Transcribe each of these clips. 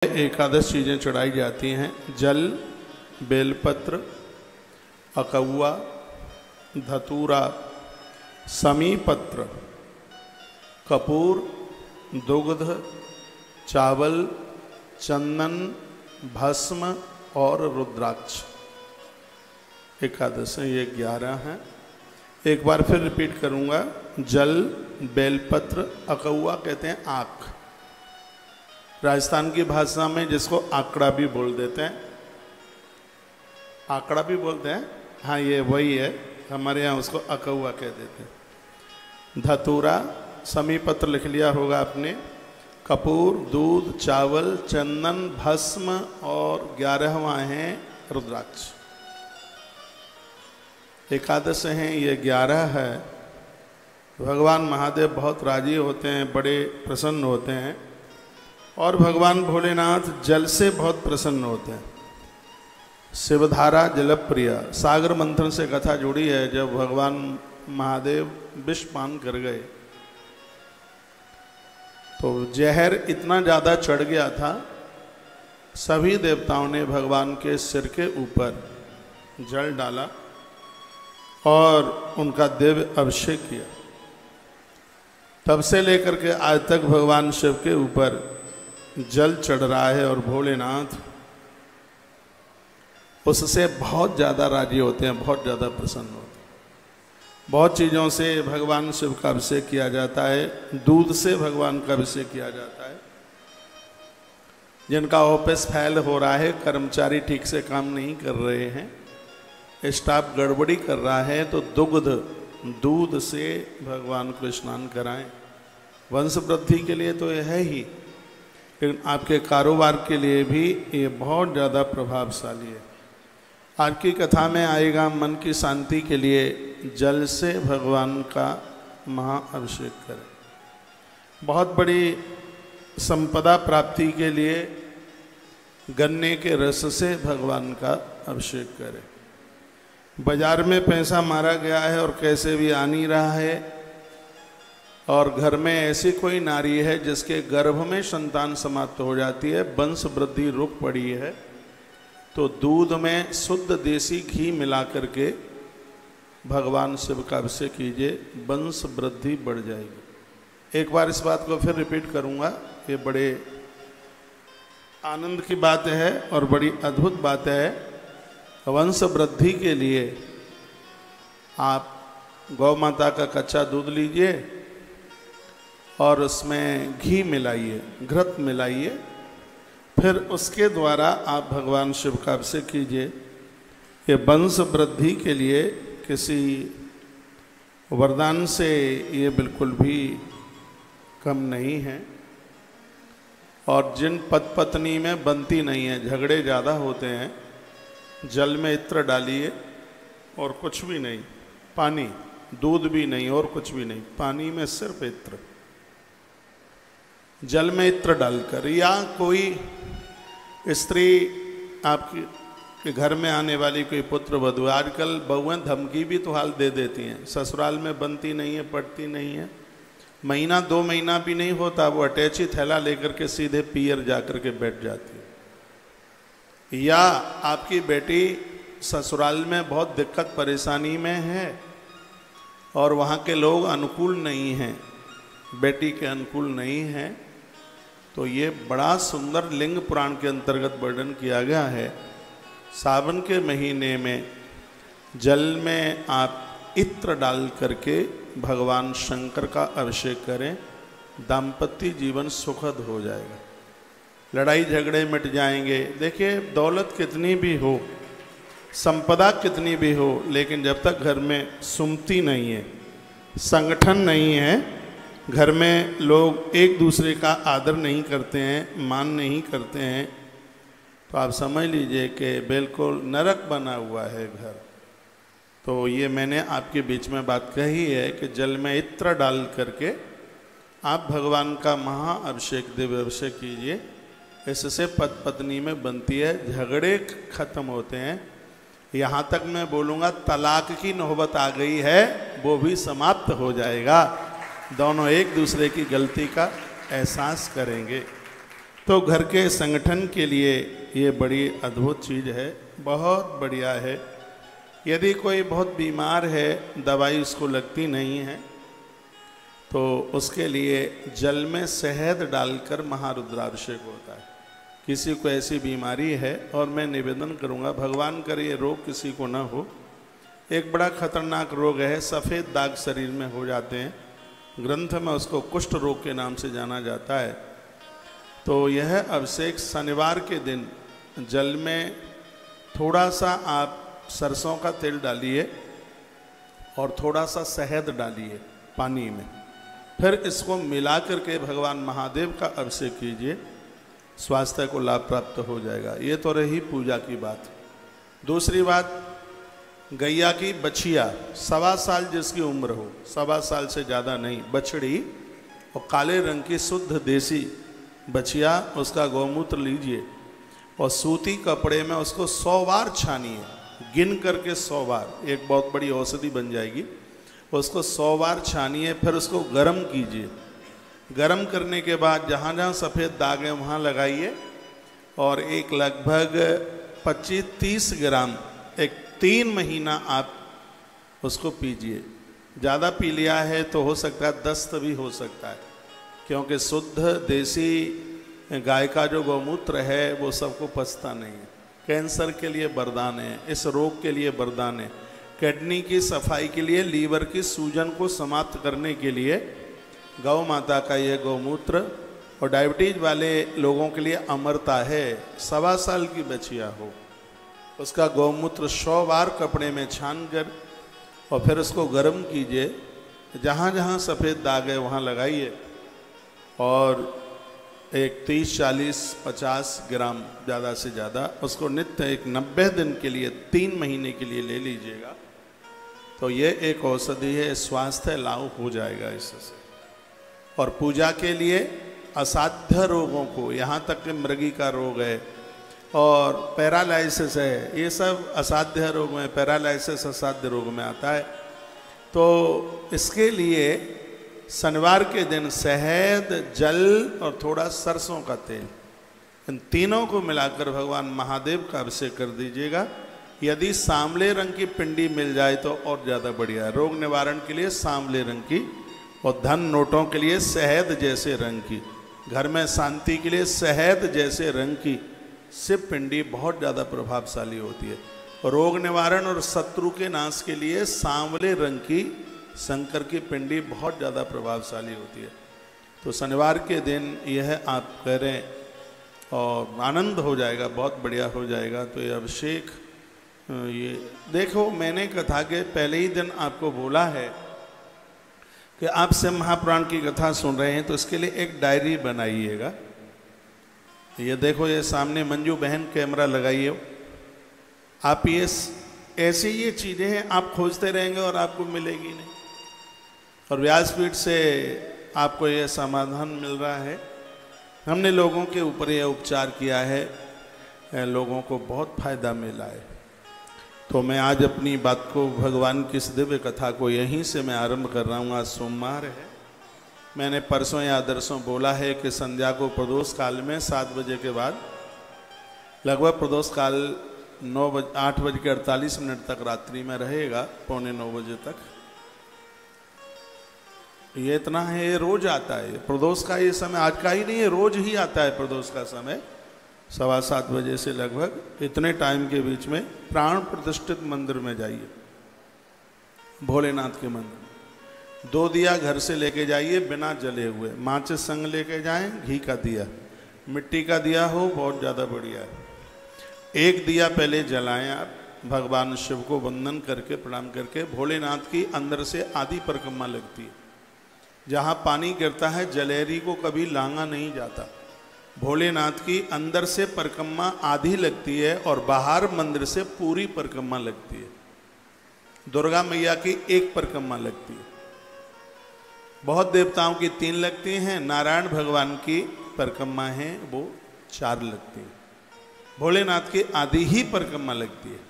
एकादश चीज़ें चढ़ाई जाती हैं। जल, बेलपत्र, अकौआ, धतूरा, समीपत्र, कपूर, दुग्ध, चावल, चंदन, भस्म और रुद्राक्ष। एकादश ये 11 हैं। एक बार फिर रिपीट करूँगा। जल, बेलपत्र, अकौआ कहते हैं आँख, राजस्थान की भाषा में जिसको आंकड़ा भी बोल देते हैं। आंकड़ा भी बोलते हैं, हाँ ये वही है, हमारे यहाँ उसको अकौआ कह देते हैं। धतूरा, समीपत्र लिख लिया होगा आपने, कपूर, दूध, चावल, चंदन, भस्म और 11वां है रुद्राक्ष। एकादश हैं, ये 11 है। भगवान महादेव बहुत राजी होते हैं, बड़े प्रसन्न होते हैं और भगवान भोलेनाथ जल से बहुत प्रसन्न होते हैं। शिवधारा जलप्रिय, सागर मंथन से कथा जुड़ी है। जब भगवान महादेव विष पान कर गए तो जहर इतना ज़्यादा चढ़ गया था, सभी देवताओं ने भगवान के सिर के ऊपर जल डाला और उनका दिव्य अभिषेक किया। तब से लेकर के आज तक भगवान शिव के ऊपर जल चढ़ रहा है और भोलेनाथ उससे बहुत ज़्यादा राजी होते हैं, बहुत ज़्यादा प्रसन्न होते हैं। बहुत चीज़ों से भगवान शिव का अभिषेक किया जाता है। दूध से भगवान का अभिषेक किया जाता है। जिनका ऑफिस फेल हो रहा है, कर्मचारी ठीक से काम नहीं कर रहे हैं, स्टाफ गड़बड़ी कर रहा है, तो दूध से भगवान को स्नान कराएं। वंश वृद्धि के लिए तो यह है ही, लेकिन आपके कारोबार के लिए भी ये बहुत ज़्यादा प्रभावशाली है। आज की कथा में आएगा मन की शांति के लिए जल से भगवान का महाअभिषेक करें। बहुत बड़ी संपदा प्राप्ति के लिए गन्ने के रस से भगवान का अभिषेक करें। बाजार में पैसा मारा गया है और कैसे भी आ नहीं रहा है, और घर में ऐसी कोई नारी है जिसके गर्भ में संतान समाप्त हो जाती है, वंश वृद्धि रुक पड़ी है, तो दूध में शुद्ध देसी घी मिला करके भगवान शिव का अभिषेक कीजिए, वंश वृद्धि बढ़ जाएगी। एक बार इस बात को फिर रिपीट करूँगा। ये बड़े आनंद की बात है और बड़ी अद्भुत बात है। वंश वृद्धि के लिए आप गौ माता का कच्चा दूध लीजिए और उसमें घी मिलाइए, घृत मिलाइए, फिर उसके द्वारा आप भगवान शिव का अभिषेक कीजिए। ये वंश वृद्धि के लिए किसी वरदान से ये बिल्कुल भी कम नहीं है। और जिन पति पत्नी में बनती नहीं है, झगड़े ज़्यादा होते हैं, जल में इत्र डालिए और कुछ भी नहीं, पानी, दूध भी नहीं और कुछ भी नहीं, पानी में सिर्फ इत्र, जल में इत्र डालकर, या कोई स्त्री आपके घर में आने वाली कोई पुत्र वधू, आजकल बहुएं धमकी भी तो हाल दे देती हैं, ससुराल में बनती नहीं है, पड़ती नहीं है, महीना 2 महीना भी नहीं होता, वो अटैची थैला लेकर के सीधे पियर जा कर के बैठ जाती है। या आपकी बेटी ससुराल में बहुत दिक्कत परेशानी में है और वहाँ के लोग अनुकूल नहीं हैं, बेटी के अनुकूल नहीं हैं, तो ये बड़ा सुंदर लिंग पुराण के अंतर्गत वर्णन किया गया है। सावन के महीने में जल में आप इत्र डाल करके भगवान शंकर का अभिषेक करें, दाम्पत्य जीवन सुखद हो जाएगा, लड़ाई झगड़े मिट जाएंगे। देखिए, दौलत कितनी भी हो, संपदा कितनी भी हो, लेकिन जब तक घर में सुमति नहीं है, संगठन नहीं है, घर में लोग एक दूसरे का आदर नहीं करते हैं, मान नहीं करते हैं, तो आप समझ लीजिए कि बिल्कुल नरक बना हुआ है घर। तो ये मैंने आपके बीच में बात कही है कि जल में इत्र डाल करके आप भगवान का महाअभिषेक, दिव्य अभिषेक कीजिए। इससे पति पत्नी में बनती है, झगड़े खत्म होते हैं। यहाँ तक मैं बोलूँगा तलाक की नौबत आ गई है, वो भी समाप्त हो जाएगा। दोनों एक दूसरे की गलती का एहसास करेंगे। तो घर के संगठन के लिए ये बड़ी अद्भुत चीज़ है, बहुत बढ़िया है। यदि कोई बहुत बीमार है, दवाई उसको लगती नहीं है, तो उसके लिए जल में शहद डालकर महारुद्राभिषेक होता है। किसी को ऐसी बीमारी है, और मैं निवेदन करूंगा, भगवान करे ये रोग किसी को ना हो। एक बड़ा खतरनाक रोग है, सफ़ेद दाग शरीर में हो जाते हैं, ग्रंथ में उसको कुष्ठ रोग के नाम से जाना जाता है। तो यह अभिषेक शनिवार के दिन जल में थोड़ा सा आप सरसों का तेल डालिए और थोड़ा सा शहद डालिए पानी में, फिर इसको मिला करके भगवान महादेव का अभिषेक कीजिए, स्वास्थ्य को लाभ प्राप्त हो जाएगा। ये तो रही पूजा की बात। दूसरी बात, गैया की बछिया 1.25 साल जिसकी उम्र हो, 1.25 साल से ज़्यादा नहीं, बछड़ी, और काले रंग की शुद्ध देसी बछिया, उसका गौमूत्र लीजिए और सूती कपड़े में उसको 100 बार छानिए, गिन करके 100 बार, एक बहुत बड़ी औषधि बन जाएगी। उसको 100 बार छानिए, फिर उसको गर्म कीजिए। गर्म करने के बाद जहाँ जहाँ सफ़ेद दाग है वहाँ लगाइए, और एक लगभग 25-30 ग्राम एक 3 महीना आप उसको पीजिए। ज़्यादा पी लिया है तो हो सकता है दस्त भी हो सकता है, क्योंकि शुद्ध देसी गाय का जो गौमूत्र है वो सबको पचता नहीं है। कैंसर के लिए वरदान है, इस रोग के लिए वरदान है, किडनी की सफाई के लिए, लीवर की सूजन को समाप्त करने के लिए गौ माता का यह गौमूत्र, और डायबिटीज वाले लोगों के लिए अमरता है। 1.25 साल की बछिया हो, उसका गौमूत्र 100 बार कपड़े में छान कर और फिर उसको गर्म कीजिए, जहाँ जहाँ सफ़ेद दाग है वहाँ लगाइए, और एक 30-40-50 ग्राम ज़्यादा से ज़्यादा उसको नित्य एक 90 दिन के लिए 3 महीने के लिए ले लीजिएगा। तो ये एक औषधि है, स्वास्थ्य लाभ हो जाएगा इससे। और पूजा के लिए असाध्य रोगों को, यहाँ तक कि मृगी का रोग है और पैरालाइसिस है, ये सब असाध्य रोग में, पैरालाइसिस असाध्य रोग में आता है। तो इसके लिए शनिवार के दिन शहद, जल और थोड़ा सरसों का तेल, इन तीनों को मिलाकर भगवान महादेव का अभिषेक कर दीजिएगा। यदि सांवले रंग की पिंडी मिल जाए तो और ज़्यादा बढ़िया है। रोग निवारण के लिए सांवले रंग की, और धन नोटों के लिए शहद जैसे रंग की, घर में शांति के लिए शहद जैसे रंग की शिव पिंडी बहुत ज़्यादा प्रभावशाली होती है। रोग निवारण और शत्रु के नाश के लिए सांवले रंग की शंकर की पिंडी बहुत ज़्यादा प्रभावशाली होती है। तो शनिवार के दिन यह आप करें और आनंद हो जाएगा, बहुत बढ़िया हो जाएगा। तो ये अभिषेक, ये देखो, मैंने कथा के पहले ही दिन आपको बोला है कि आप शिव महापुराण की कथा सुन रहे हैं तो इसके लिए एक डायरी बनाइएगा। ये देखो, ये सामने मंजू बहन कैमरा लगाइए। आप ये ऐसी ये चीज़ें हैं, आप खोजते रहेंगे और आपको मिलेगी नहीं, और व्यासपीठ से आपको ये समाधान मिल रहा है। हमने लोगों के ऊपर ये उपचार किया है, लोगों को बहुत फायदा मिला है। तो मैं आज अपनी बात को, भगवान की इस दिव्य कथा को यहीं से मैं आरंभ कर रहा हूँ। आज सोमवार है। मैंने परसों या दरसों बोला है कि संध्या को प्रदोष काल में 7 बजे के बाद लगभग प्रदोष काल 8:48 तक रात्रि में रहेगा, 8:45 बजे तक। ये इतना है, ये रोज आता है प्रदोष का। ये समय आज का ही नहीं है, रोज ही आता है प्रदोष का समय। 7:15 बजे से लगभग इतने टाइम के बीच में प्राण प्रतिष्ठित मंदिर में जाइए, भोलेनाथ के मंदिर। 2 दिया घर से लेके जाइए बिना जले हुए, माचिस संग लेके जाएं, घी का दिया, मिट्टी का दिया हो बहुत ज़्यादा बढ़िया है। 1 दिया पहले जलाएं आप, भगवान शिव को वंदन करके, प्रणाम करके। भोलेनाथ की अंदर से आधी परिक्रमा लगती है, जहाँ पानी गिरता है जलेरी को कभी लांगा नहीं जाता। भोलेनाथ की अंदर से परिक्रमा आधी लगती है और बाहर मंदिर से पूरी परिक्रमा लगती है। दुर्गा मैया की 1 परिक्रमा लगती है, बहुत देवताओं की 3 लगती हैं, नारायण भगवान की परिक्रमा है वो 4 लगती है। भोलेनाथ की आधी ही परिक्रमा लगती है।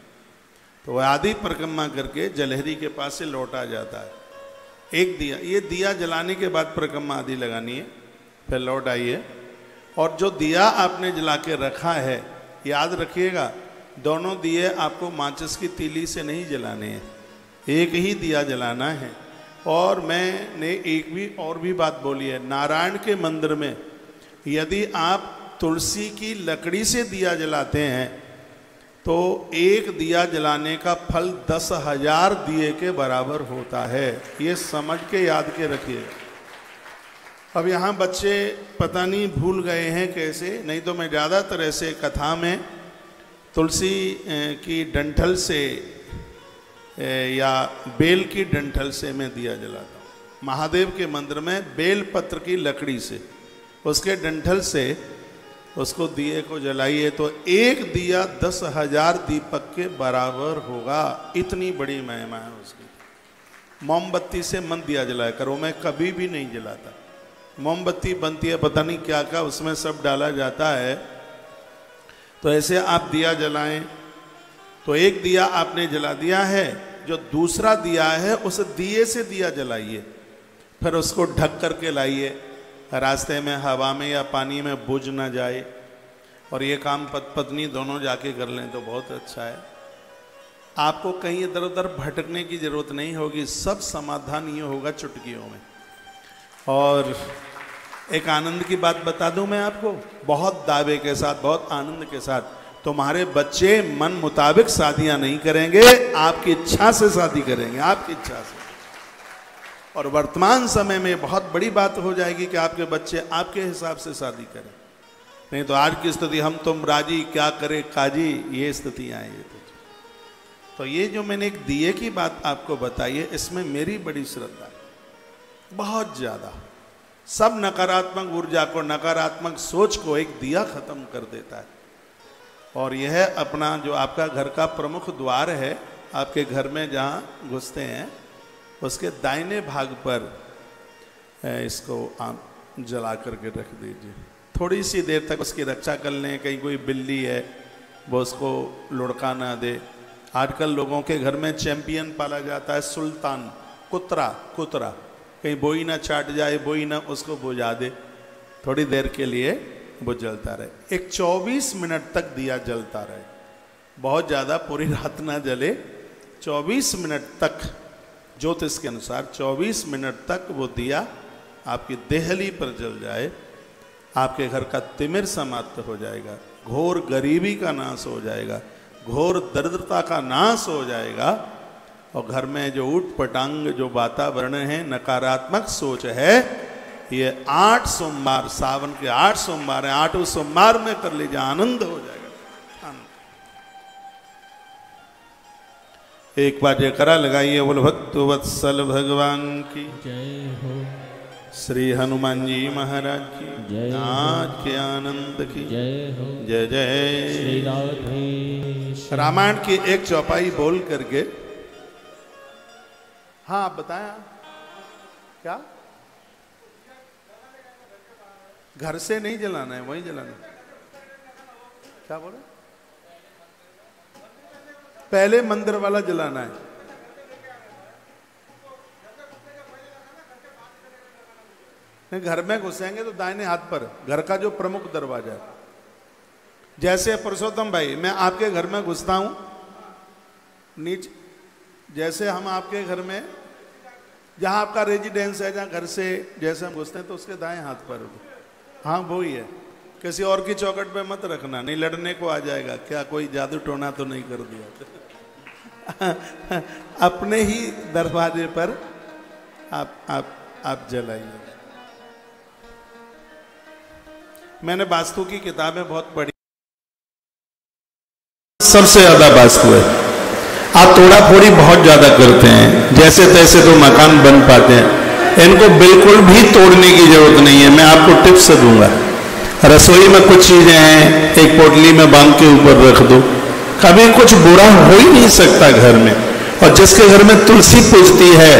तो वह आधी परिक्रमा करके जलहरी के पास से लौटा जाता है। 1 दिया, ये दिया जलाने के बाद परिक्रमा आधी लगानी है, फिर लौट आइए। और जो दिया आपने जला के रखा है, याद रखिएगा, दोनों दिए आपको माचिस की तीली से नहीं जलाने हैं, एक ही दिया जलाना है। और मैंने एक भी और भी बात बोली है, नारायण के मंदिर में यदि आप तुलसी की लकड़ी से दिया जलाते हैं तो एक दिया जलाने का फल 10,000 दिए के बराबर होता है। ये समझ के याद के रखिए। अब यहाँ बच्चे पता नहीं भूल गए हैं कैसे, नहीं तो मैं ज़्यादातर ऐसे कथा में तुलसी की डंठल से या बेल की डंठल से मैं दिया जलाता हूँ। महादेव के मंदिर में बेल पत्र की लकड़ी से, उसके डंठल से उसको दिए को जलाइए तो एक दिया 10,000 दीपक के बराबर होगा। इतनी बड़ी महिमा है उसकी। मोमबत्ती से मन दिया जलाया करो, मैं कभी भी नहीं जलाता। मोमबत्ती बनती है पता नहीं क्या क्या, उसमें सब डाला जाता है। तो ऐसे आप दिया जलाएं तो एक दिया आपने जला दिया है, जो दूसरा दिया है उस दिए से दिया जलाइए, फिर उसको ढक करके लाइए, रास्ते में हवा में या पानी में बुझ ना जाए। और ये काम पत्नी दोनों जाके कर लें तो बहुत अच्छा है। आपको कहीं इधर उधर भटकने की जरूरत नहीं होगी, सब समाधान ये होगा चुटकियों में। और एक आनंद की बात बता दूं मैं आपको, बहुत दावे के साथ, बहुत आनंद के साथ, तुम्हारे बच्चे मन मुताबिक शादियां नहीं करेंगे, आपकी इच्छा से शादी करेंगे, आपकी इच्छा से। और वर्तमान समय में बहुत बड़ी बात हो जाएगी कि आपके बच्चे आपके हिसाब से शादी करें। नहीं तो आज की स्थिति हम तुम राजी क्या करे काजी, ये स्थिति आएगी। तो ये जो मैंने एक दिए की बात आपको बताई है, इसमें मेरी बड़ी श्रद्धा है, बहुत ज्यादा। सब नकारात्मक ऊर्जा को, नकारात्मक सोच को एक दिया खत्म कर देता है। और यह अपना जो आपका घर का प्रमुख द्वार है, आपके घर में जहाँ घुसते हैं उसके दाहिने भाग पर इसको आप जला करके रख दीजिए। थोड़ी सी देर तक उसकी रक्षा कर लें, कहीं कोई बिल्ली है वो उसको लुढ़का ना दे। आजकल लोगों के घर में चैंपियन पाला जाता है, सुल्तान, कुतरा, कहीं बोई ना चाट जाए, बोई ना उसको बुझा दे। थोड़ी देर के लिए वो जलता रहे, एक 24 मिनट तक दिया जलता रहे, बहुत ज़्यादा पूरी रात ना जले, 24 मिनट तक ज्योतिष के अनुसार 24 मिनट तक वो दिया आपकी देहली पर जल जाए, आपके घर का तिमिर समाप्त हो जाएगा, घोर गरीबी का नाश हो जाएगा, घोर दरिद्रता का नाश हो जाएगा। और घर में जो ऊट पटांग जो वातावरण है, नकारात्मक सोच है, ये 8 सोमवार, सावन के 8 सोमवार है, 8 सोमवार में कर लीजिए, आनंद हो जाएगा। आनंद। एक बार जयकारा लगाइए, बोल भक्त वत्सल भगवान की जय हो, श्री हनुमान जी महाराज की, आज के आनंद की जय हो, जय जय श्री राधे। रामायण की एक चौपाई बोल करके, हाँ आप बताया क्या? घर से नहीं जलाना है, वहीं जलाना है। क्या बोले? पहले मंदिर वाला जलाना है। नहीं, घर में घुसेंगे तो दाहिने हाथ पर, घर का जो प्रमुख दरवाजा है। जैसे पुरुषोत्तम भाई, मैं आपके घर में घुसता हूं, नीचे जैसे हम आपके घर में, जहां आपका रेजिडेंस है, जहां घर से जैसे हम घुसते हैं तो उसके दाएं हाथ पर, हाँ वो ही है। किसी और की चौखट पे मत रखना, नहीं लड़ने को आ जाएगा। क्या कोई जादू टोना तो नहीं कर दिया? अपने ही दरवाजे पर आप जलाइए। मैंने वास्तु की किताबें बहुत पढ़ी, सबसे ज्यादा वास्तु है। आप तोड़ा फोड़ी बहुत ज्यादा करते हैं, जैसे तैसे तो मकान बन पाते हैं, इनको बिल्कुल भी तोड़ने की जरूरत नहीं है। मैं आपको टिप्स दूंगा। रसोई में कुछ चीजें हैं, एक पोटली में बांध के ऊपर रख दो, कभी कुछ बुरा हो ही नहीं सकता घर में। और जिसके घर में तुलसी पूजती है,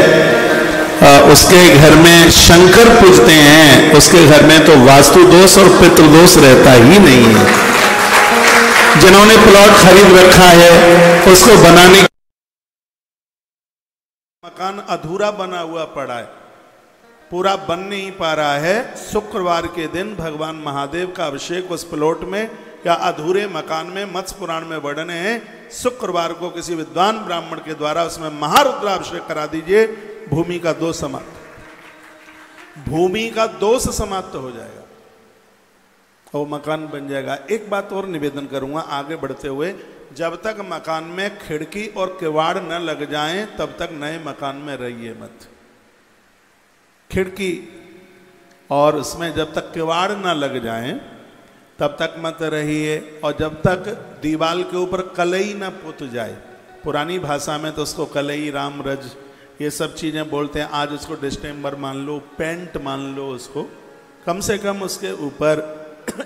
उसके घर में शंकर पूजते हैं, उसके घर में तो वास्तु दोष और पितृ दोष रहता ही नहीं है। जिन्होंने प्लॉट खरीद रखा है, उसको बनाने, मकान अधूरा बना हुआ पड़ा है, पूरा बन नहीं पा रहा है, शुक्रवार के दिन भगवान महादेव का अभिषेक उस प्लॉट में या अधूरे मकान में मत्स्य पुराण में वर्णन है। शुक्रवार को किसी विद्वान ब्राह्मण के द्वारा उसमें महारुद्राभिषेक करा दीजिए, भूमि का दोष समाप्त, भूमि का दोष समाप्त हो जाएगा और मकान बन जाएगा। एक बात और निवेदन करूंगा आगे बढ़ते हुए, जब तक मकान में खिड़की और किवाड़ न लग जाएं तब तक नए मकान में रहिए मत। खिड़की और उसमें जब तक किवाड़ न लग जाएं तब तक मत रहिए, और जब तक दीवार के ऊपर कलई न पुत जाए, पुरानी भाषा में तो उसको कलई, राम रज, ये सब चीज़ें बोलते हैं। आज उसको डिस्टेम्बर मान लो, पेंट मान लो, उसको कम से कम उसके ऊपर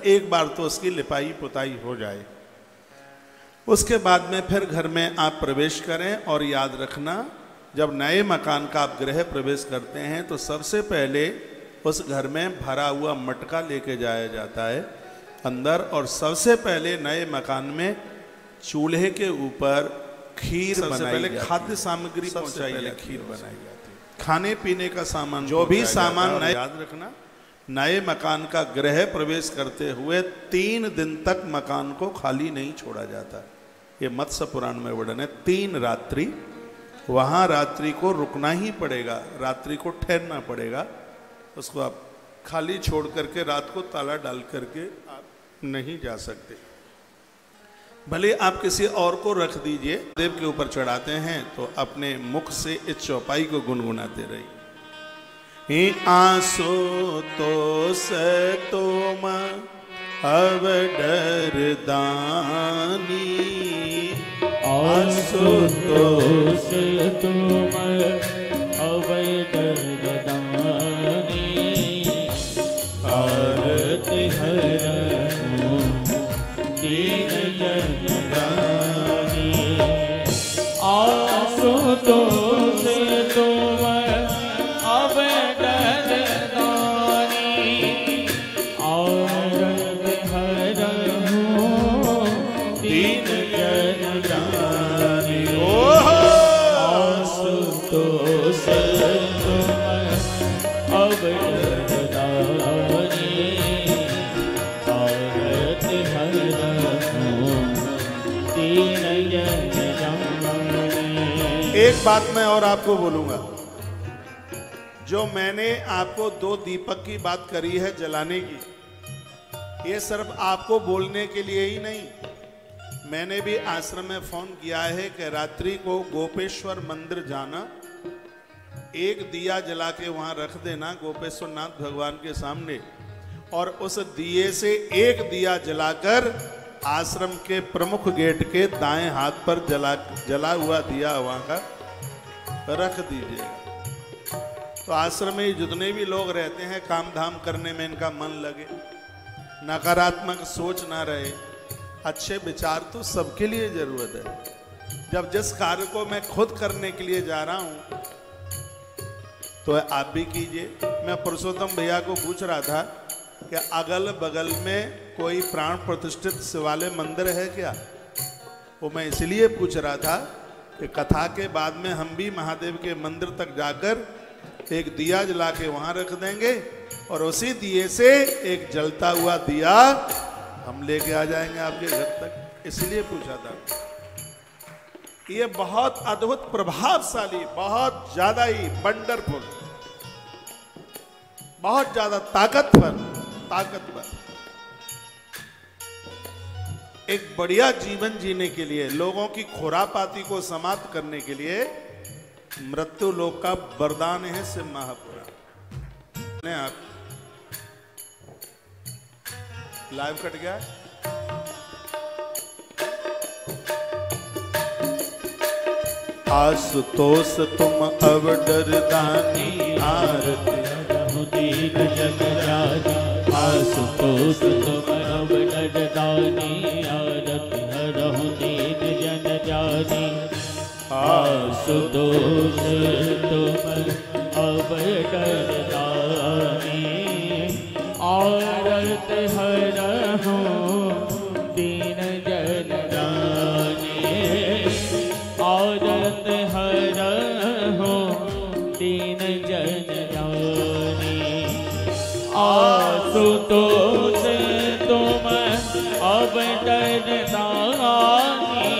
एक बार तो उसकी लिपाई पुताई हो जाए। उसके बाद में फिर घर में आप प्रवेश करें, और याद रखना जब नए मकान का आप गृह प्रवेश करते हैं तो सबसे पहले उस घर में भरा हुआ मटका लेके जाया जाता है अंदर, और सबसे पहले नए मकान में चूल्हे के ऊपर खीर बनाई, पहले खाद्य सामग्री पहुंचाई, खीर बनाई जाती है, खाने पीने का सामान, जो भी सामान नए। याद रखना नए मकान का गृह प्रवेश करते हुए 3 दिन तक मकान को खाली नहीं छोड़ा जाता। ये मत्स्य पुराण में वर्णन है। 3 रात्रि वहाँ रात्रि को रुकना ही पड़ेगा, रात्रि को ठहरना पड़ेगा, उसको आप खाली छोड़ करके रात को ताला डाल करके आप नहीं जा सकते। भले आप किसी और को रख दीजिए, देव के ऊपर चढ़ाते हैं तो अपने मुख से इस चौपाई को गुनगुनाते रहिए। आंसू तो से तुम अब डर दानी, आंसू तो से तुम अब डर दानी, आरती हरहूं दीन जगदानी, आंसू तो से तुम अब डर दानी, आरती हरहूं दीन जगदानी, आंसू तो से तुम अब डर दानी, आरती हरहूं दीन जगदानी। एक बात मैं और आपको बोलूंगा, जो मैंने आपको 2 दीपक की बात करी है जलाने की, ये सिर्फ आपको बोलने के लिए ही नहीं, मैंने भी आश्रम में फोन किया है कि रात्रि को गोपेश्वर मंदिर जाना, एक दिया जला के वहां रख देना गोपेश्वर नाथ भगवान के सामने, और उस दिए से एक दिया जलाकर आश्रम के प्रमुख गेट के दाएं हाथ पर जला हुआ दिया वहां का रख दीजिएगा। तो आश्रम में जितने भी लोग रहते हैं काम धाम करने में इनका मन लगे, नकारात्मक सोच ना रहे, अच्छे विचार तो सबके लिए जरूरत है। जब जिस कार्य को मैं खुद करने के लिए जा रहा हूं तो आप भी कीजिए। मैं पुरुषोत्तम भैया को पूछ रहा था कि अगल बगल में कोई प्राण प्रतिष्ठित शिवालय मंदिर है क्या, वो मैं इसलिए पूछ रहा था कि कथा के बाद में हम भी महादेव के मंदिर तक जाकर एक दिया जला के वहां रख देंगे, और उसी दिए से एक जलता हुआ दिया हम लेके आ जाएंगे आपके घर तक, इसलिए पूछा था। ये बहुत अद्भुत, प्रभावशाली, बहुत ज्यादा ही वंडरफुल, बहुत ज्यादा ताकतवर एक बढ़िया जीवन जीने के लिए, लोगों की खुरापाती को समाप्त करने के लिए मृत्यु लोक का वरदान है शिव महापुराण। आप लाइव कट गया, आशुतोष तुम अब डरदानी, आरती दीन जगदानी, आशुतोष तुम अब डरदानी, आरती हरहूं दीन जगदानी, आशुतोष तुम अब डरदानी, आरती हरहूं दीन जगदानी, आरती हरहूं दीन जगदानी, दानी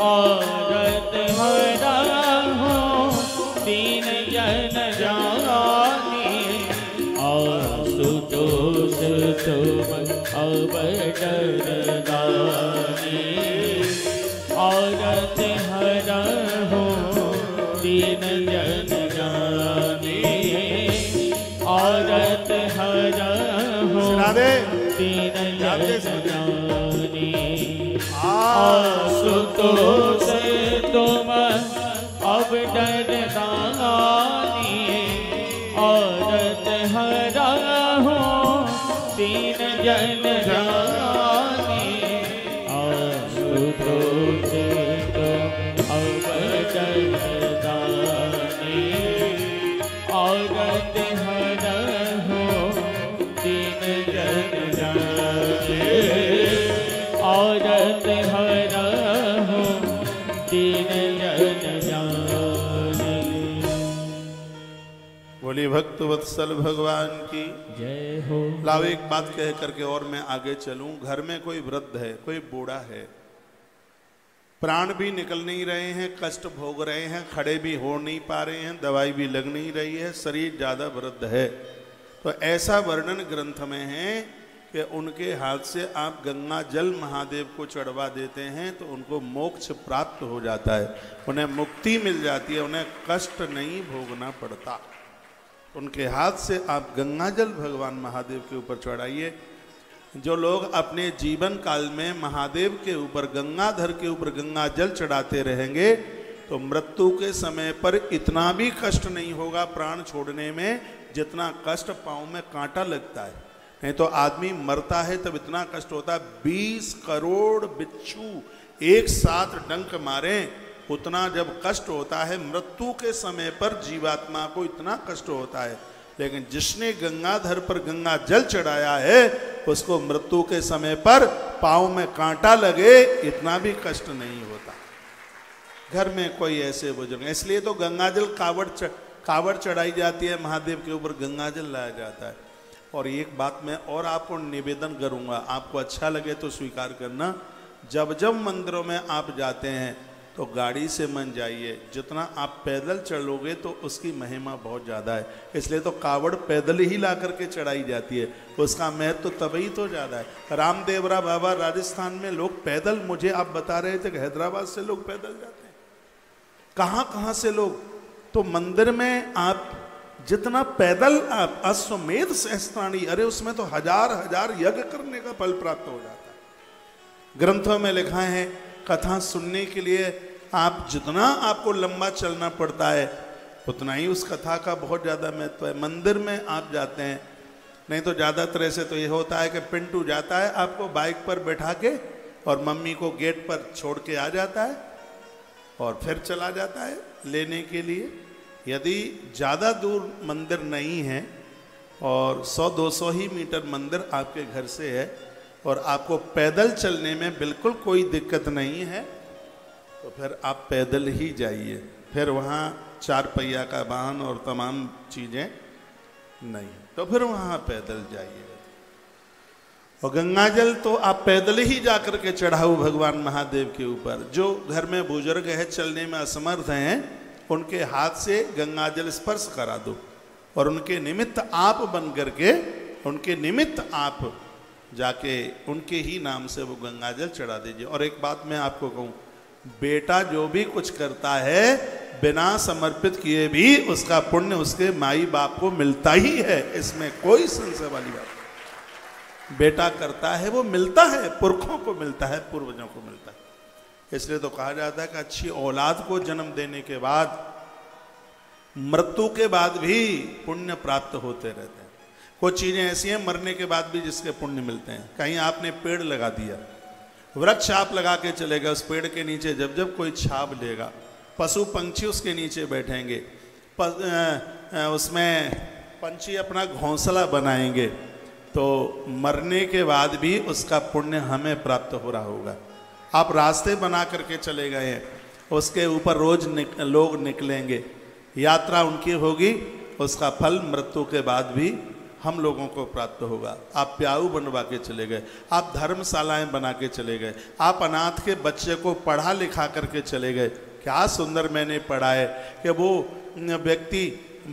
औरत हरा हो दीन जन जानी आशुतोष तुम अब डरदानी औरत हरा हो दीन जन जानी औरत हरा हो दीन जन जानी आशुतोष तुम अब डरदानी औरत हरा हो दीन जन जानी आशुतोष तुम अब डरदानी औरत हरा हो दीन जन जानी औरत हरा हो दीन जन जानी। बोली भक्त वत्सल भगवान की जय हो। लाओ एक बात कह करके और मैं आगे चलूं। घर में कोई वृद्ध है, कोई बूढ़ा है, प्राण भी निकल नहीं रहे हैं, कष्ट भोग रहे हैं, खड़े भी हो नहीं पा रहे हैं, दवाई भी लग नहीं रही है, शरीर ज़्यादा वृद्ध है, तो ऐसा वर्णन ग्रंथ में है कि उनके हाथ से आप गंगा जल महादेव को चढ़वा देते हैं तो उनको मोक्ष प्राप्त हो जाता है, उन्हें मुक्ति मिल जाती है, उन्हें कष्ट नहीं भोगना पड़ता। उनके हाथ से आप गंगा जल भगवान महादेव के ऊपर चढ़ाइए। जो लोग अपने जीवन काल में महादेव के ऊपर, गंगाधर के ऊपर गंगा जल चढ़ाते रहेंगे तो मृत्यु के समय पर इतना भी कष्ट नहीं होगा प्राण छोड़ने में जितना कष्ट पाँव में कांटा लगता है। नहीं तो आदमी मरता है तब इतना कष्ट होता है, 20 करोड़ बिच्छू एक साथ डंक मारे उतना जब कष्ट होता है, मृत्यु के समय पर जीवात्मा को इतना कष्ट होता है। लेकिन जिसने गंगाधर पर गंगा जल चढ़ाया है उसको मृत्यु के समय पर पाँव में कांटा लगे इतना भी कष्ट नहीं होता। घर में कोई ऐसे बुजुर्ग, इसलिए तो गंगाजल कावड़ चढ़ाई जाती है, महादेव के ऊपर गंगाजल लाया जाता है। और एक बात मैं और आपको निवेदन करूंगा, आपको अच्छा लगे तो स्वीकार करना, जब जब मंदिरों में आप जाते हैं तो गाड़ी से मन जाइए, जितना आप पैदल चलोगे तो उसकी महिमा बहुत ज़्यादा है। इसलिए तो कावड़ पैदल ही ला करके चढ़ाई जाती है, उसका महत्व तो तभी तो ज़्यादा है। रामदेवरा बाबा राजस्थान में लोग पैदल, मुझे आप बता रहे थे कि हैदराबाद से लोग पैदल जाते हैं, कहाँ कहाँ से लोग। तो मंदिर में आप जितना पैदल आप अश्वमेध सहस्त्राणी, अरे उसमें तो हजार हजार यज्ञ करने का फल प्राप्त हो जाता है। ग्रंथों में लिखा है कथा सुनने के लिए आप जितना आपको लंबा चलना पड़ता है उतना ही उस कथा का बहुत ज़्यादा महत्व है। मंदिर में आप जाते हैं, नहीं तो ज़्यादातर ऐसे तो ये होता है कि पिंटू जाता है आपको बाइक पर बैठा के और मम्मी को गेट पर छोड़ के आ जाता है और फिर चला जाता है लेने के लिए। यदि ज़्यादा दूर मंदिर नहीं है और 100-200 ही मीटर मंदिर आपके घर से है और आपको पैदल चलने में बिल्कुल कोई दिक्कत नहीं है तो फिर आप पैदल ही जाइए। फिर वहाँ 4 पहिया का वाहन और तमाम चीज़ें नहीं, तो फिर वहाँ पैदल जाइए। और गंगाजल तो आप पैदल ही जा कर के चढ़ाओ भगवान महादेव के ऊपर। जो घर में बुजुर्ग है, चलने में असमर्थ हैं, उनके हाथ से गंगाजल स्पर्श करा दो और उनके निमित्त आप बन करके, उनके निमित्त आप जाके उनके ही नाम से वो गंगाजल चढ़ा दीजिए। और एक बात मैं आपको कहूँ, बेटा जो भी कुछ करता है बिना समर्पित किए भी उसका पुण्य उसके माई बाप को मिलता ही है, इसमें कोई संशय वाली बात नहीं। बेटा करता है वो मिलता है, पुरखों को मिलता है, पूर्वजों को मिलता है। इसलिए तो कहा जाता है कि अच्छी औलाद को जन्म देने के बाद मृत्यु के बाद भी पुण्य प्राप्त होते रहते हैं। कुछ चीज़ें ऐसी हैं मरने के बाद भी जिसके पुण्य मिलते हैं। कहीं आपने पेड़ लगा दिया, वृक्ष आप लगा के चले गए, उस पेड़ के नीचे जब जब कोई छाप लेगा, पशु पंछी उसके नीचे बैठेंगे, उसमें पंछी अपना घोंसला बनाएंगे, तो मरने के बाद भी उसका पुण्य हमें प्राप्त हो रहा होगा। आप रास्ते बना करके चले गए हैं, उसके ऊपर रोज लोग निकलेंगे, यात्रा उनकी होगी, उसका फल मृत्यु के बाद भी हम लोगों को प्राप्त होगा। आप प्याऊ बनवा के चले गए, आप धर्मशालाएं बना के चले गए, आप अनाथ के बच्चे को पढ़ा लिखा करके चले गए। क्या सुंदर मैंने पढ़ा है कि वो व्यक्ति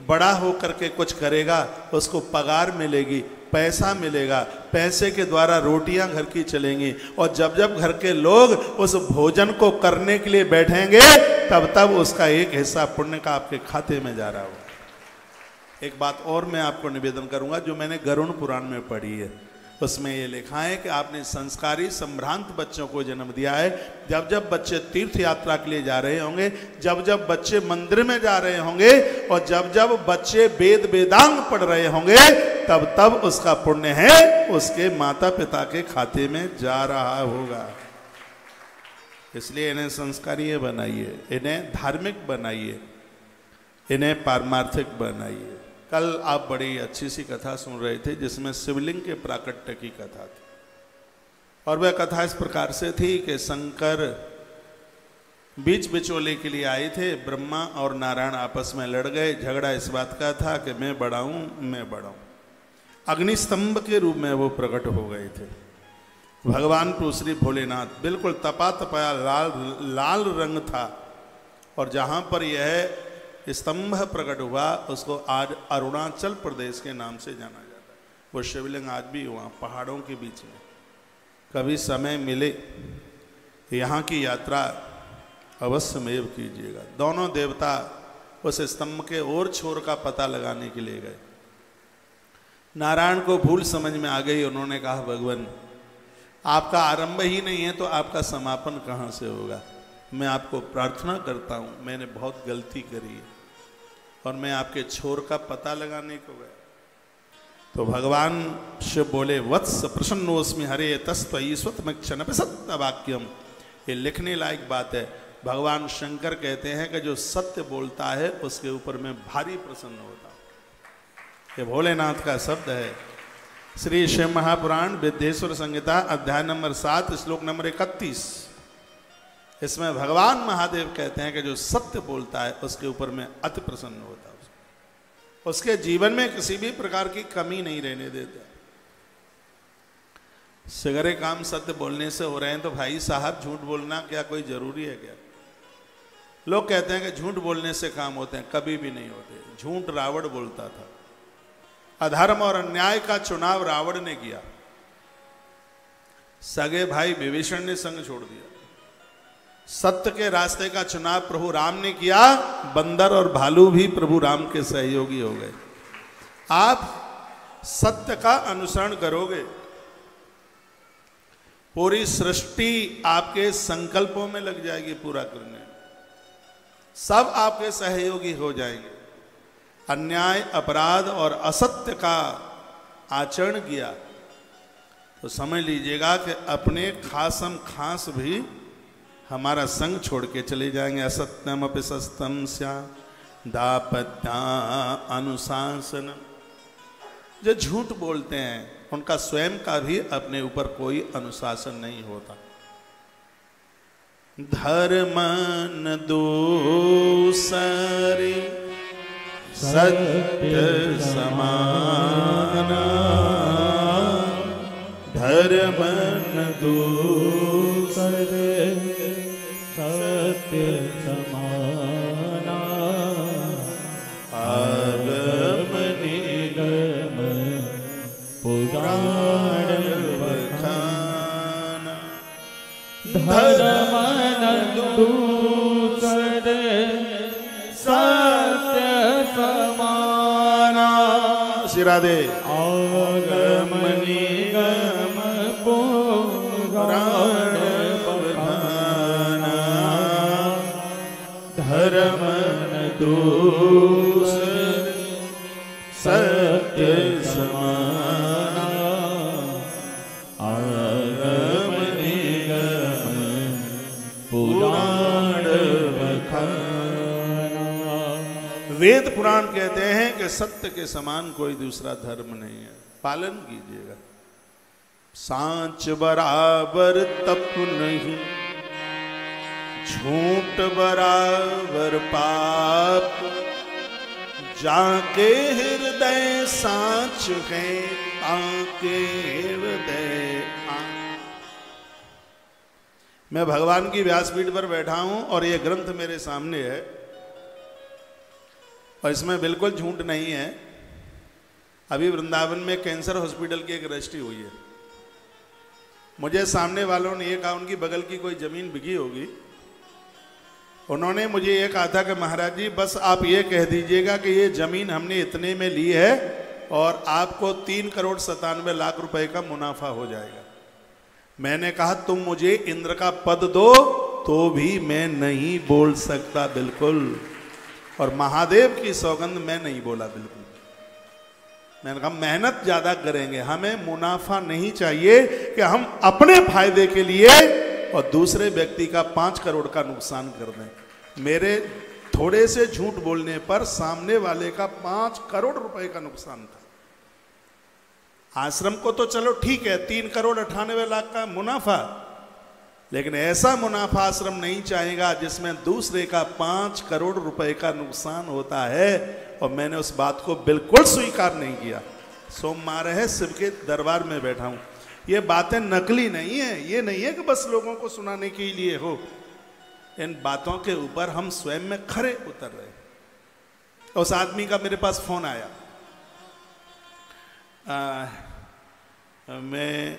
बड़ा हो करके कुछ करेगा, उसको पगार मिलेगी, पैसा मिलेगा, पैसे के द्वारा रोटियां घर की चलेंगी, और जब जब घर के लोग उस भोजन को करने के लिए बैठेंगे तब तब उसका एक हिस्सा पुण्य का आपके खाते में जा रहा होगा। एक बात और मैं आपको निवेदन करूंगा जो मैंने गरुड़ पुराण में पढ़ी है, उसमें ये लिखा है कि आपने संस्कारी संभ्रांत बच्चों को जन्म दिया है। जब जब बच्चे तीर्थ यात्रा के लिए जा रहे होंगे, जब जब बच्चे मंदिर में जा रहे होंगे, और जब जब बच्चे वेद वेदांग पढ़ रहे होंगे, तब तब उसका पुण्य है उसके माता पिता के खाते में जा रहा होगा। इसलिए इन्हें संस्कारी बनाइए, इन्हें धार्मिक बनाइए, इन्हें पारमार्थिक बनाइए। कल आप बड़ी अच्छी सी कथा सुन रहे थे जिसमें शिवलिंग के प्राकट्य की कथा थी, और वह कथा इस प्रकार से थी कि शंकर बीच बिचौले के लिए आए थे। ब्रह्मा और नारायण आपस में लड़ गए। झगड़ा इस बात का था कि मैं बड़ा हूं, मैं बड़ा हूं। अग्निस्तंभ के रूप में वो प्रकट हो गए थे। भगवान तो श्री भोलेनाथ बिल्कुल तपा तपाया लाल रंग था, और जहां पर यह स्तंभ प्रकट हुआ उसको आज अरुणाचल प्रदेश के नाम से जाना जाता है। वो शिवलिंग आज भी वहाँ पहाड़ों के बीच में, कभी समय मिले यहाँ की यात्रा अवश्यमेव कीजिएगा। दोनों देवता उस स्तंभ के और छोर का पता लगाने के लिए गए। नारायण को भूल समझ में आ गई। उन्होंने कहा, भगवान आपका आरंभ ही नहीं है तो आपका समापन कहाँ से होगा। मैं आपको प्रार्थना करता हूँ, मैंने बहुत गलती करी है और मैं आपके छोर का पता लगाने को गया। तो भगवान शिव बोले, वत्स प्रसन्नोस्मि हरे तस्त्वईश्वतमक्षण सत्य वाक्यम। ये लिखने लायक बात है। भगवान शंकर कहते हैं कि जो सत्य बोलता है उसके ऊपर मैं भारी प्रसन्न होता हूँ। ये भोलेनाथ का शब्द है। श्री शिव महापुराण विद्येश्वर संहिता अध्याय नंबर 7 श्लोक नंबर 31। इसमें भगवान महादेव कहते हैं कि जो सत्य बोलता है उसके ऊपर मैं अति प्रसन्न होता हूँ, उसके जीवन में किसी भी प्रकार की कमी नहीं रहने देता। सगरे काम सत्य बोलने से हो रहे हैं तो भाई साहब झूठ बोलना क्या कोई जरूरी है क्या? लोग कहते हैं कि झूठ बोलने से काम होते हैं, कभी भी नहीं होते। झूठ रावण बोलता था। अधर्म और अन्याय का चुनाव रावण ने किया, सगे भाई विभीषण ने संग छोड़ दिया। सत्य के रास्ते का चुनाव प्रभु राम ने किया, बंदर और भालू भी प्रभु राम के सहयोगी हो गए। आप सत्य का अनुसरण करोगे, पूरी सृष्टि आपके संकल्पों में लग जाएगी पूरा करने, सब आपके सहयोगी हो जाएंगे। अन्याय, अपराध और असत्य का आचरण किया तो समझ लीजिएगा कि अपने खासम खास भी हमारा संग छोड़ के चले जाएंगे। असत्यम अपि सत्यम स्या दापत्या अनुशासन। जो झूठ बोलते हैं उनका स्वयं का भी अपने ऊपर कोई अनुशासन नहीं होता। धर्म न दूसरे सत्य समाना, धर्म न दूसरे सत्य समाना, आगम निगम पुराण बखाना। धर्म न दूसरे सत्य समाना। राधे। आगम निगम पुराण बखाना, धर्म न दूसरे सत्य समाना, आगम निगम पुराण बखाना। वेद पुराण कहते हैं कि सत्य के समान कोई दूसरा धर्म नहीं है, पालन कीजिएगा। सांच बराबर तप नहीं, झूठ बराबर पाप, जाके हृदय सांच है ताके हृदय। मैं भगवान की व्यासपीठ पर बैठा हूं और ये ग्रंथ मेरे सामने है और इसमें बिल्कुल झूठ नहीं है। अभी वृंदावन में कैंसर हॉस्पिटल की एक रजिस्ट्री हुई है। मुझे सामने वालों ने ये कहा उनकी बगल की कोई जमीन बिकी होगी। उन्होंने मुझे ये कहा था कि महाराज जी बस आप ये कह दीजिएगा कि ये जमीन हमने इतने में ली है और आपको 3,97,00,000 रुपए का मुनाफा हो जाएगा। मैंने कहा तुम मुझे इंद्र का पद दो तो भी मैं नहीं बोल सकता बिल्कुल, और महादेव की सौगंध मैं नहीं बोला बिल्कुल। मैंने कहा मेहनत ज्यादा करेंगे, हमें मुनाफा नहीं चाहिए कि हम अपने फायदे के लिए और दूसरे व्यक्ति का 5 करोड़ का नुकसान कर दें। मेरे थोड़े से झूठ बोलने पर सामने वाले का 5 करोड़ रुपए का नुकसान था। आश्रम को तो चलो ठीक है 3,98,00,000 का मुनाफा, लेकिन ऐसा मुनाफा आश्रम नहीं चाहेगा जिसमें दूसरे का 5 करोड़ रुपए का नुकसान होता है। और मैंने उस बात को बिल्कुल स्वीकार नहीं किया। सोमवार है, शिव के दरबार में बैठा हूं। ये बातें नकली नहीं है, ये नहीं है कि बस लोगों को सुनाने के लिए हो। इन बातों के ऊपर हम स्वयं में खरे उतर रहे। उस आदमी का मेरे पास फोन आया। मैं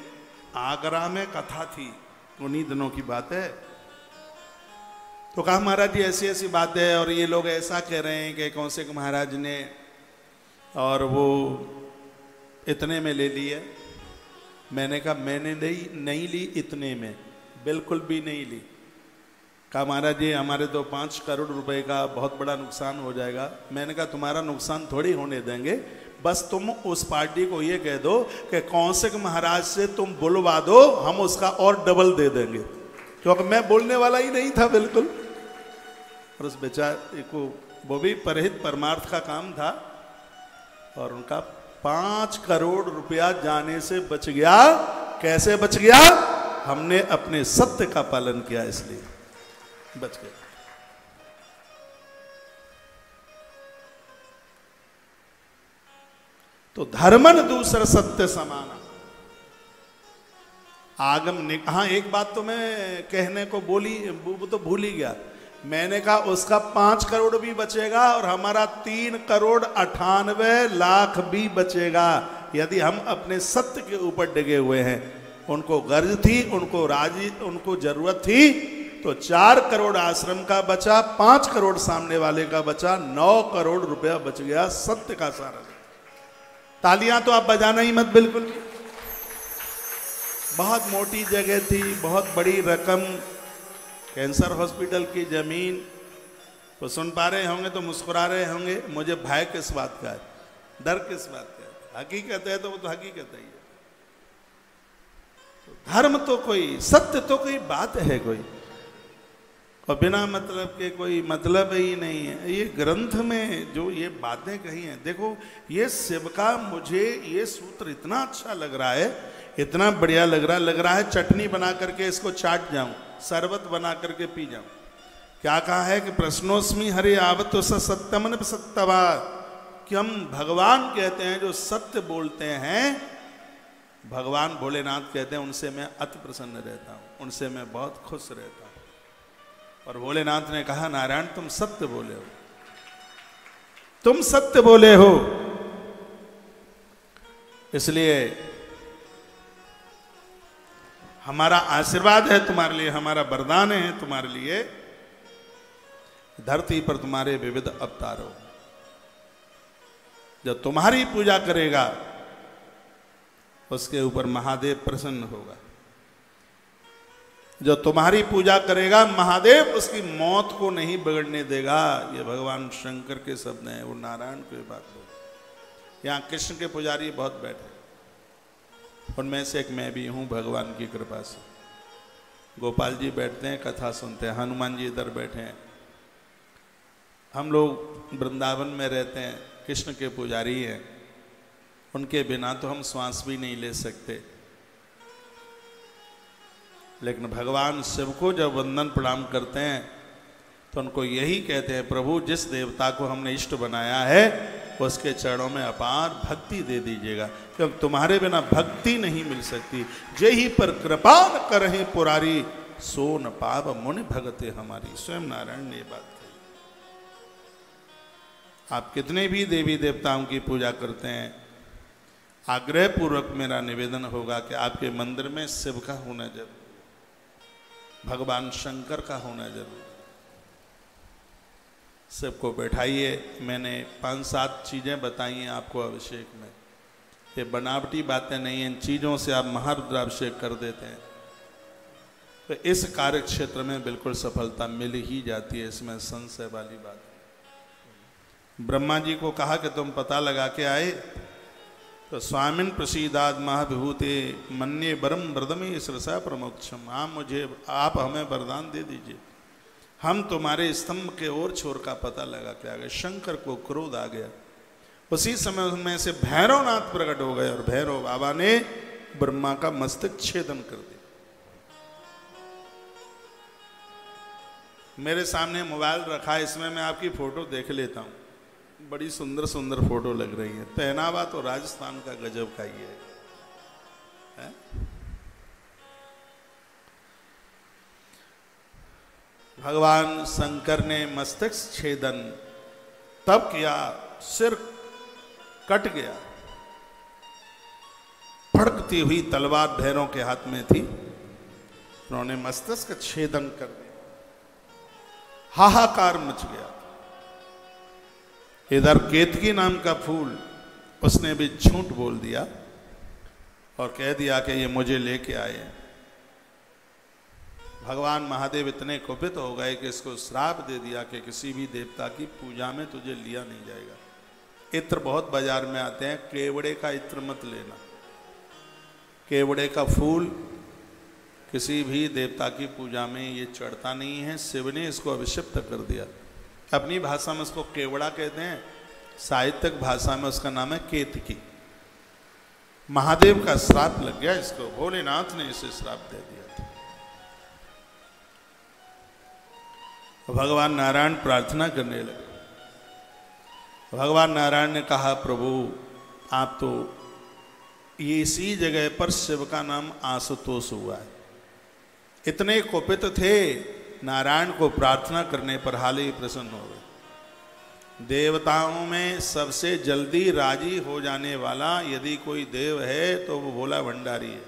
आगरा में कथा थी, उन्हीं दिनों की बात है। तो कहा महाराज जी ऐसी ऐसी बात है और ये लोग ऐसा कह रहे हैं कि कौशिक महाराज ने और वो इतने में ले ली है। मैंने कहा मैंने नहीं ली इतने में, बिल्कुल भी नहीं ली। कहा महाराज जी हमारे तो 5 करोड़ रुपए का बहुत बड़ा नुकसान हो जाएगा। मैंने कहा तुम्हारा नुकसान थोड़ी होने देंगे, बस तुम उस पार्टी को ये कह दो कि कौशिक महाराज से तुम बुलवा दो, हम उसका और डबल दे देंगे। क्योंकि मैं बोलने वाला ही नहीं था बिल्कुल। और उस बेचारे को वो भी परहित परमार्थ का काम था और उनका 5 करोड़ रुपया जाने से बच गया। कैसे बच गया? हमने अपने सत्य का पालन किया, इसलिए बच गया। तो धर्मन दूसर सत्य समाना। आगम ने कहा, एक बात तो मैं कहने को वो तो भूल ही गया। मैंने कहा उसका 5 करोड़ भी बचेगा और हमारा 3,98,00,000 भी बचेगा यदि हम अपने सत्य के ऊपर डगे हुए हैं। उनको गर्ज थी, उनको जरूरत थी, तो 4 करोड़ आश्रम का बचा, 5 करोड़ सामने वाले का बचा, 9 करोड़ रुपया बच गया सत्य का सारा। तालियां तो आप बजाना ही मत बिल्कुल भी। बहुत मोटी जगह थी, बहुत बड़ी रकम, कैंसर हॉस्पिटल की जमीन। तो सुन पा रहे होंगे तो मुस्कुरा रहे होंगे। मुझे भय किस बात का है, डर किस बात का है? हकीकत है तो वो तो हकीकत है। तो धर्म तो कोई, सत्य तो कोई बात है कोई, और बिना मतलब के कोई मतलब ही नहीं है। ये ग्रंथ में जो ये बातें कही हैं, देखो ये शिव का मुझे ये सूत्र इतना अच्छा लग रहा है, इतना बढ़िया लग रहा है चटनी बना करके इसको चाट जाऊं, शरबत बना करके पी जाऊं। क्या कहा है कि प्रश्नोस्मि हरि आवत सत्यमन सत्यवा, कि हम भगवान कहते हैं जो सत्य बोलते हैं, भगवान भोलेनाथ कहते हैं उनसे मैं अति प्रसन्न रहता हूं, उनसे मैं बहुत खुश रहता हूं। और भोलेनाथ ने कहा नारायण तुम सत्य बोले हो, तुम सत्य बोले हो, इसलिए हमारा आशीर्वाद है तुम्हारे लिए, हमारा वरदान है तुम्हारे लिए, धरती पर तुम्हारे विविध अवतार हो। जब तुम्हारी पूजा करेगा उसके ऊपर महादेव प्रसन्न होगा। जो तुम्हारी पूजा करेगा महादेव उसकी मौत को नहीं बिगड़ने देगा। ये भगवान शंकर के शब्द हैं, वो नारायण की बात बोल। यहाँ कृष्ण के पुजारी बहुत बैठे, उनमें से एक मैं भी हूँ भगवान की कृपा से। गोपाल जी बैठते हैं कथा सुनते हैं, हनुमान जी इधर बैठे हैं। हम लोग वृंदावन में रहते हैं, कृष्ण के पुजारी हैं, उनके बिना तो हम श्वास भी नहीं ले सकते। लेकिन भगवान शिव को जब वंदन प्रणाम करते हैं तो उनको यही कहते हैं, प्रभु जिस देवता को हमने इष्ट बनाया है उसके चरणों में अपार भक्ति दे दीजिएगा, क्योंकि तुम्हारे बिना भक्ति नहीं मिल सकती। जेहि पर कृपा न करहि पुरारी, सो न पाव मुनि भगते हमारी। स्वयं नारायण ने बात कही। आप कितने भी देवी देवताओं की पूजा करते हैं, आग्रह पूर्वक मेरा निवेदन होगा कि आपके मंदिर में शिव का होना जरूर, भगवान शंकर का होना जरूर। शिव को बैठाइए। मैंने 5-7 चीज़ें बताई हैं आपको अभिषेक में। ये बनावटी बातें नहीं हैं, इन चीज़ों से आप महारुद्राभिषेक कर देते हैं तो इस कार्य क्षेत्र में बिल्कुल सफलता मिल ही जाती है, इसमें संशय वाली बात है। ब्रह्मा जी को कहा कि तुम पता लगा के आए, तो स्वामिन प्रसीदाद महाविभूते मन्ये वरम वरदमे सरसा प्रमोक्षम। हाँ, मुझे आप हमें वरदान दे दीजिए, हम तुम्हारे स्तंभ के ओर छोर का पता लगा के आ गए। शंकर को क्रोध आ गया। उसी समय उनमें से भैरवनाथ प्रकट हो गए और भैरव बाबा ने ब्रह्मा का मस्तक छेदन कर दिया। मेरे सामने मोबाइल रखा है, इसमें मैं आपकी फोटो देख लेता हूँ। बड़ी सुंदर सुंदर फोटो लग रही है। पहनावा तो राजस्थान का गजब का ही है? भगवान शंकर ने मस्तक छेदन तब किया, सिर कट गया। फड़कती हुई तलवार भैरव के हाथ में थी, उन्होंने मस्तक का छेदन कर दिया। हाहाकार मच गया। इधर केतकी नाम का फूल, उसने भी झूठ बोल दिया और कह दिया कि ये मुझे लेके आए। भगवान महादेव इतने कुपित हो गए कि इसको श्राप दे दिया कि किसी भी देवता की पूजा में तुझे लिया नहीं जाएगा। इत्र बहुत बाजार में आते हैं, केवड़े का इत्र मत लेना। केवड़े का फूल किसी भी देवता की पूजा में ये चढ़ता नहीं है। शिव ने इसको अभिषिक्त कर दिया। अपनी भाषा में उसको केवड़ा कहते हैं, साहित्यिक भाषा में उसका नाम है केतकी। महादेव का श्राप लग गया इसको, भोलेनाथ ने इसे श्राप दे दिया था। भगवान नारायण प्रार्थना करने लगे। भगवान नारायण ने कहा, प्रभु आप तो इसी जगह पर शिव का नाम आशुतोष हुआ है। इतने कुपित थे, नारायण को प्रार्थना करने पर हाल ही प्रसन्न हो गए। देवताओं में सबसे जल्दी राजी हो जाने वाला यदि कोई देव है तो वो भोला भंडारी है।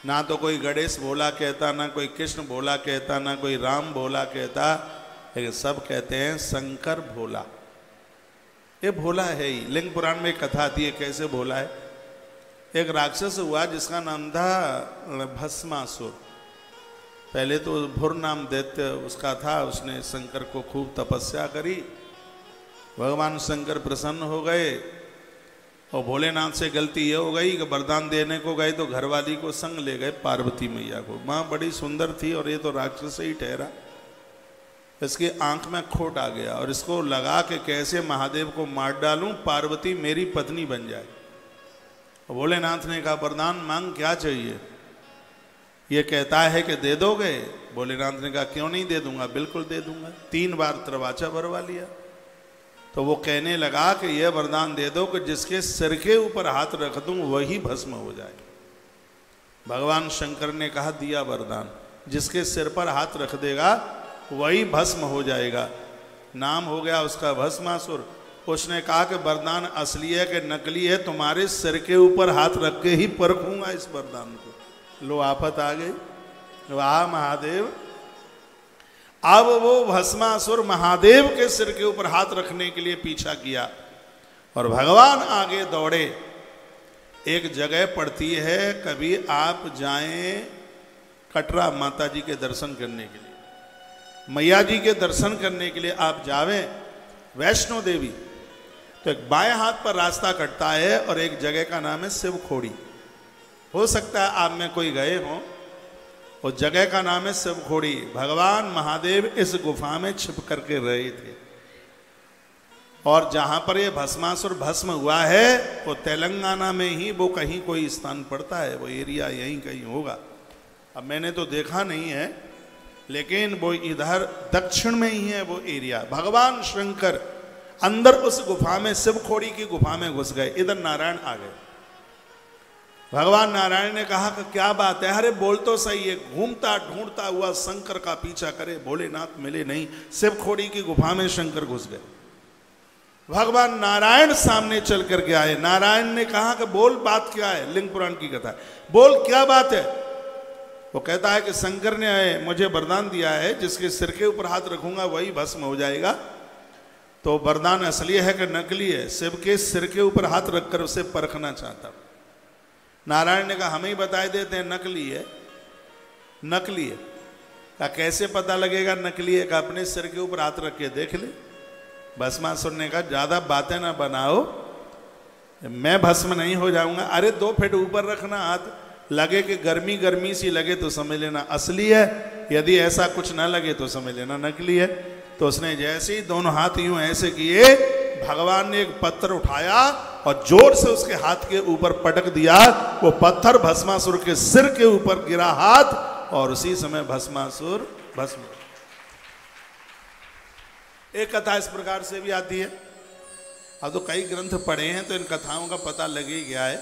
ना तो कोई गणेश भोला कहता, ना कोई कृष्ण भोला कहता, ना कोई राम भोला कहता, लेकिन सब कहते हैं शंकर भोला। ये भोला है ही। लिंग पुराण में एक कथा आती है कैसे भोला है। एक राक्षस हुआ जिसका नाम था भस्मासुर। पहले तो भुर नाम दैत्य उसका था, उसने शंकर को खूब तपस्या करी। भगवान शंकर प्रसन्न हो गए और भोलेनाथ से गलती ये हो गई कि वरदान देने को गए तो घरवाली को संग ले गए, पार्वती मैया को। माँ बड़ी सुंदर थी और ये तो राक्षस ही ठहरा। इसकी आंख में खोट आ गया और इसको लगा कि कैसे महादेव को मार डालूं, पार्वती मेरी पत्नी बन जाए। भोलेनाथ ने कहा, वरदान मांग, क्या चाहिए? ये कहता है कि दे दोगे? भोलेनाथ ने कहा, क्यों नहीं दे दूंगा, बिल्कुल दे दूंगा। 3 बार तरवाचा भरवा लिया। तो वो कहने लगा कि यह वरदान दे दो कि जिसके सिर के ऊपर हाथ रख दूं वही भस्म हो जाए। भगवान शंकर ने कहा, दिया वरदान, जिसके सिर पर हाथ रख देगा वही भस्म हो जाएगा। नाम हो गया उसका भस्मासुर। उसने कहा कि वरदान असली है कि नकली है, तुम्हारे सिर के ऊपर हाथ रख के ही परखूंगा इस वरदान को। लो आफत आ गई। वाह महादेव। अब वो भस्मासुर महादेव के सिर के ऊपर हाथ रखने के लिए पीछा किया और भगवान आगे दौड़े। एक जगह पड़ती है, कभी आप जाएं कटरा माता जी के दर्शन करने के लिए, मैया जी के दर्शन करने के लिए आप जावें वैष्णो देवी, तो एक बाएं हाथ पर रास्ता कटता है और एक जगह का नाम है शिव खोड़ी। हो सकता है आप में कोई गए हों। उस जगह का नाम है शिव खोड़ी। भगवान महादेव इस गुफा में छिप करके रहे थे और जहां पर ये भस्मासुर भस्म हुआ है वो तेलंगाना में ही वो कहीं कोई स्थान पड़ता है, वो एरिया यहीं कहीं होगा। अब मैंने तो देखा नहीं है, लेकिन वो इधर दक्षिण में ही है वो एरिया। भगवान शंकर अंदर उस गुफा में, शिवखोड़ी की गुफा में घुस गए। इधर नारायण आ गए। भगवान नारायण ने कहा कि क्या बात है, अरे बोल तो सही है। घूमता ढूंढता हुआ शंकर का पीछा करे, भोलेनाथ मिले नहीं। शिवखोड़ी की गुफा में शंकर घुस गए। भगवान नारायण सामने चल करके आए। नारायण ने कहा कि बोल, बात क्या है? लिंग पुराण की कथा, बोल क्या बात है? वो कहता है कि शंकर ने मुझे वरदान दिया है, जिसके सिर के ऊपर हाथ रखूंगा वही भस्म हो जाएगा। तो वरदान असली है कि नकली है? शिव के सिर के ऊपर हाथ रखकर उसे परखना चाहता। नारायण ने कहा हमें ही बताए देते हैं नकली है। नकली है का कैसे पता लगेगा नकली है? का अपने सिर के ऊपर हाथ रख के देख ले। भस्मासुर ने कहा ज्यादा बातें ना बनाओ, मैं भस्म नहीं हो जाऊंगा। अरे 2 फीट ऊपर रखना हाथ, लगे कि गर्मी गर्मी सी लगे तो समझ लेना असली है, यदि ऐसा कुछ ना लगे तो समझ लेना नकली है। तो उसने जैसे ही दोनों हाथ यूं ऐसे किए, भगवान ने एक पत्थर उठाया और जोर से उसके हाथ के ऊपर पटक दिया। वो पत्थर भस्मासुर के सिर के ऊपर गिरा हाथ, और उसी समय भस्मासुर भस्म। एक कथा इस प्रकार से भी आती है। अब तो कई ग्रंथ पढ़े हैं तो इन कथाओं का पता लग ही गया है।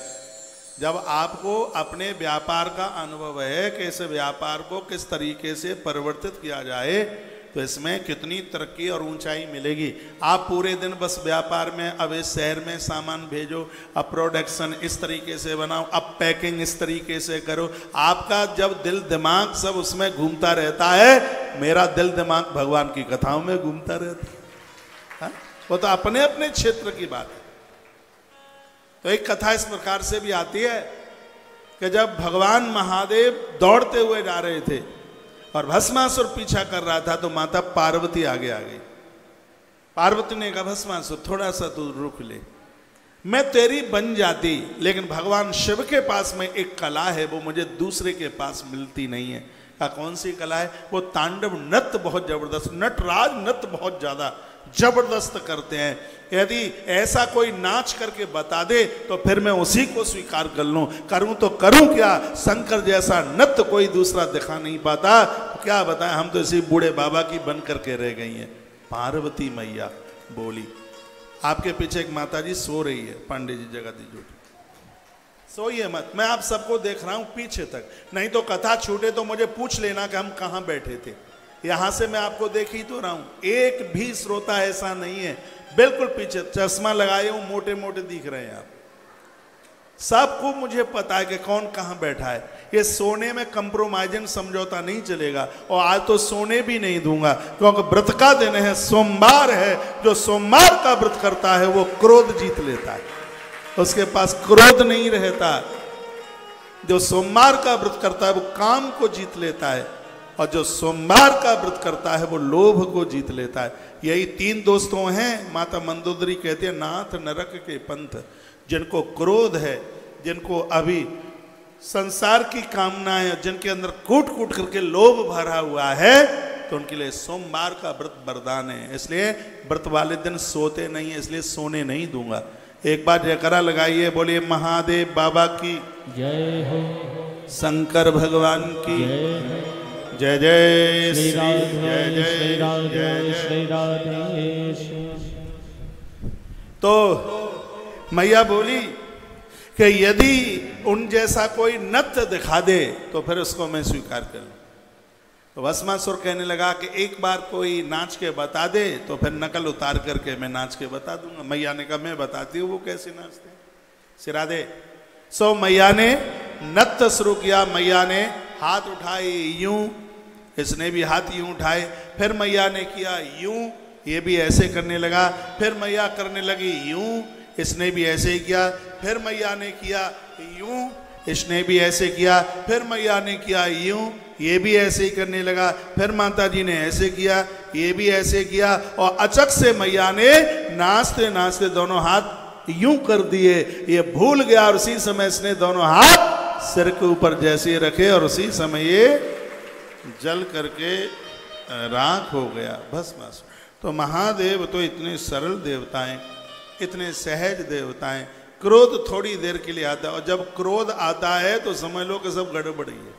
जब आपको अपने व्यापार का अनुभव है कि इस व्यापार को किस तरीके से परिवर्तित किया जाए, तो इसमें कितनी तरक्की और ऊंचाई मिलेगी। आप पूरे दिन बस व्यापार में, अब इस शहर में सामान भेजो, अब प्रोडक्शन इस तरीके से बनाओ, अब पैकिंग इस तरीके से करो, आपका जब दिल दिमाग सब उसमें घूमता रहता है। मेरा दिल दिमाग भगवान की कथाओं में घूमता रहता है। वो तो अपने अपने क्षेत्र की बात है। तो एक कथा इस प्रकार से भी आती है कि जब भगवान महादेव दौड़ते हुए जा रहे थे और भस्मासुर पीछा कर रहा था, तो माता पार्वती आगे आ गई। पार्वती ने कहा भस्मासुर थोड़ा सा तू रुक ले, मैं तेरी बन जाती, लेकिन भगवान शिव के पास में एक कला है, वो मुझे दूसरे के पास मिलती नहीं है। कहा कौन सी कला है? वो तांडव नृत्य बहुत जबरदस्त, नटराज नृत्य बहुत ज्यादा जबरदस्त करते हैं। यदि ऐसा कोई नाच करके बता दे तो फिर मैं उसी को स्वीकार कर लूं। करूं तो करूं क्या, शंकर जैसा नृत्य कोई दूसरा दिखा नहीं पाता। क्या बताएं, हम तो इसी बूढ़े बाबा की बन करके रह गई हैं। पार्वती मैया बोली। आपके पीछे एक माता जी सो रही है, पांडे जी जगत जी, सोइए मत, मैं आप सबको देख रहा हूं पीछे तक, नहीं तो कथा छूटे तो मुझे पूछ लेना कि हम कहां बैठे थे। यहां से मैं आपको देख ही तो रहा हूं, एक भी श्रोता ऐसा नहीं है। बिल्कुल पीछे, चश्मा लगाए हूं, मोटे मोटे दिख रहे हैं आप सबको। मुझे पता है कि कौन कहां बैठा है। ये सोने में कंप्रोमाइजन समझौता नहीं चलेगा, और आज तो सोने भी नहीं दूंगा, क्योंकि व्रत का दिन है, सोमवार है। जो सोमवार का व्रत करता है वो क्रोध जीत लेता है, उसके पास क्रोध नहीं रहता। जो सोमवार का व्रत करता है वो काम को जीत लेता है, और जो सोमवार का व्रत करता है वो लोभ को जीत लेता है। यही 3 दोस्तों हैं। माता मंदोदरी कहते हैं नाथ नरक के पंथ, जिनको क्रोध है, जिनको अभी संसार की कामनाएं, जिनके अंदर कूट कूट करके लोभ भरा हुआ है, तो उनके लिए सोमवार का व्रत वरदान है। इसलिए व्रत वाले दिन सोते नहीं है, इसलिए सोने नहीं दूंगा। एक बार जयकारा लगाइए, बोलिए महादेव बाबा की जय हो, शंकर भगवान की जय जय श्री जय जय श्री राधे। तो मैया बोली कि यदि उन जैसा कोई नृत्य दिखा दे तो फिर उसको मैं स्वीकार कर लूं। तो भस्मासुर कहने लगा कि एक बार कोई नाच के बता दे तो फिर नकल उतार करके मैं नाच के बता दूंगा। मैया ने कहा मैं बताती हूँ वो कैसे नाचते हैं। सिरा दे। सो मैया ने नृत्य शुरू किया। मैया ने हाथ उठाए यूं, इसने भी हाथ यूं उठाए, फिर मैया ने किया यूं, ये भी ऐसे करने लगा, फिर मैया करने लगी यूं, इसने भी ऐसे ही किया, फिर मैया ने किया यूं, इसने भी ऐसे किया, फिर मैया ने किया यूं, ये भी ऐसे ही करने लगा, फिर माता जी ने ऐसे किया, ये भी ऐसे किया, और अचक से मैया ने नाचते नाचते दोनों हाथ यूं कर दिए। ये भूल गया और उसी समय इसने दोनों हाथ सिर के ऊपर जैसे रखे और उसी समय ये जल करके राख हो गया, भस्मासुर। तो महादेव तो इतने सरल देवताएं, इतने सहज देवताएं। क्रोध थोड़ी देर के लिए आता है, और जब क्रोध आता है तो समझ लो कि सब गड़बड़ी है।